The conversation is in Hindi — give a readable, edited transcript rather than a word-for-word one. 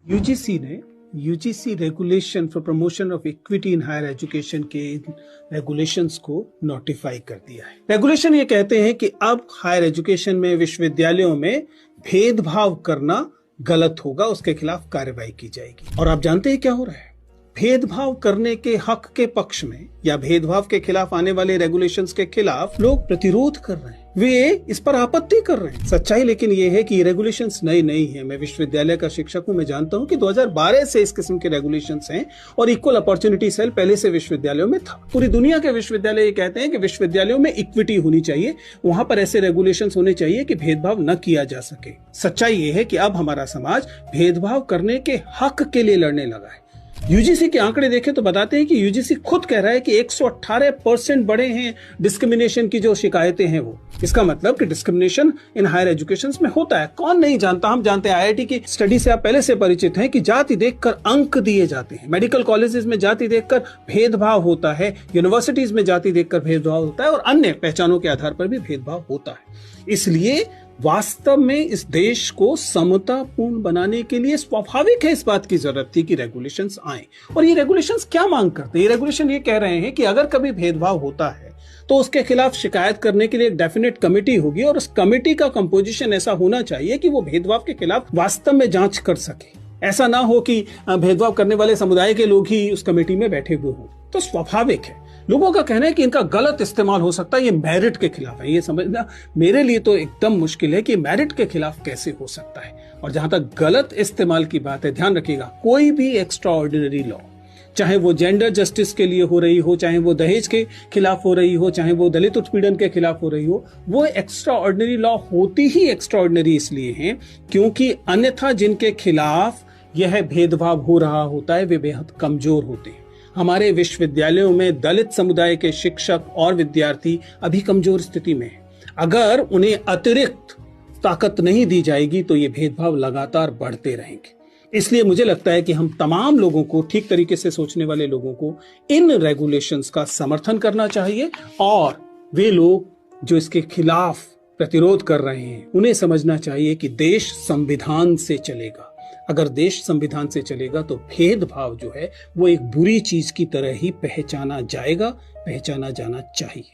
यूजीसी ने UGC regulation for promotion of equity in higher education के रेगुलेशंस को नोटिफाई कर दिया है। रेगुलेशन ये कहते हैं कि अब हायर एजुकेशन में विश्वविद्यालयों में भेदभाव करना गलत होगा, उसके खिलाफ कार्रवाई की जाएगी। और आप जानते हैं क्या हो रहा है? भेदभाव करने के हक के पक्ष में या भेदभाव के खिलाफ आने वाले रेगुलेशंस के खिलाफ लोग प्रतिरोध कर रहे हैं, वे इस पर आपत्ति कर रहे हैं। सच्चाई लेकिन ये है कि ये रेगुलेशंस नई नहीं है। मैं विश्वविद्यालय का शिक्षक हूं, मैं जानता हूं कि 2012 से इस किस्म के रेगुलेशंस हैं और इक्वल अपॉर्चुनिटी सेल पहले से विश्वविद्यालयों में था। पूरी दुनिया के विश्वविद्यालय ये कहते हैं कि विश्वविद्यालयों में इक्विटी होनी चाहिए, वहां पर ऐसे रेगुलेशंस होने चाहिए कि भेदभाव न किया जा सके। सच्चाई ये है कि अब हमारा समाज भेदभाव करने के हक के लिए लड़ने लगा है। यूजीसी के आंकड़े देखें तो बताते हैं कि यूजीसी खुद कह रहा है कि 118% बढ़े हैं डिस्क्रिमिनेशन की जो शिकायतें हैं वो। इसका मतलब कि डिस्क्रिमिनेशन इन हायर एजुकेशन में होता है। कौन नहीं जानता, हम जानते हैं। आईआईटी की स्टडी से आप पहले से परिचित हैं कि जाति देखकर अंक दिए जाते हैं, मेडिकल कॉलेजेस में जाति देखकर भेदभाव होता है, यूनिवर्सिटीज में जाति देखकर भेदभाव होता है और अन्य पहचानों के आधार पर भी भेदभाव होता है। इसलिए वास्तव में इस देश को समतापूर्ण बनाने के लिए स्वाभाविक है, इस बात की जरूरत थी कि रेगुलेशंस आए। और ये रेगुलेशंस क्या मांग करते हैं? ये रेगुलेशन ये कह रहे हैं कि अगर कभी भेदभाव होता है तो उसके खिलाफ शिकायत करने के लिए एक डेफिनेट कमेटी होगी और उस कमेटी का कंपोजिशन ऐसा होना चाहिए कि वो भेदभाव के खिलाफ वास्तव में जांच कर सके। ऐसा ना हो कि भेदभाव करने वाले समुदाय के लोग ही उस कमेटी में बैठे हुए हों। तो स्वाभाविक है, लोगों का कहना है कि इनका गलत इस्तेमाल हो सकता है, ये मेरिट के खिलाफ है। ये समझना मेरे लिए तो एकदम मुश्किल है कि मेरिट के खिलाफ कैसे हो सकता है। और जहां तक गलत इस्तेमाल की बात है, ध्यान रखिएगा, कोई भी एक्स्ट्रा ऑर्डिनरी लॉ, चाहे वो जेंडर जस्टिस के लिए हो रही हो, चाहे वो दहेज के खिलाफ हो रही हो, चाहे वो दलित उत्पीड़न के खिलाफ हो रही हो, वो एक्स्ट्रा ऑर्डिनरी लॉ होती ही एक्स्ट्रा ऑर्डिनरी इसलिए है क्योंकि अन्यथा जिनके खिलाफ यह भेदभाव हो रहा होता है वे बेहद कमजोर होते हैं। हमारे विश्वविद्यालयों में दलित समुदाय के शिक्षक और विद्यार्थी अभी कमजोर स्थिति में हैं। अगर उन्हें अतिरिक्त ताकत नहीं दी जाएगी तो ये भेदभाव लगातार बढ़ते रहेंगे। इसलिए मुझे लगता है कि हम तमाम लोगों को, ठीक तरीके से सोचने वाले लोगों को, इन रेगुलेशंस का समर्थन करना चाहिए और वे लोग जो इसके खिलाफ प्रतिरोध कर रहे हैं उन्हें समझना चाहिए कि देश संविधान से चलेगा। अगर देश संविधान से चलेगा तो भेदभाव जो है वो एक बुरी चीज की तरह ही पहचाना जाएगा, पहचाना जाना चाहिए।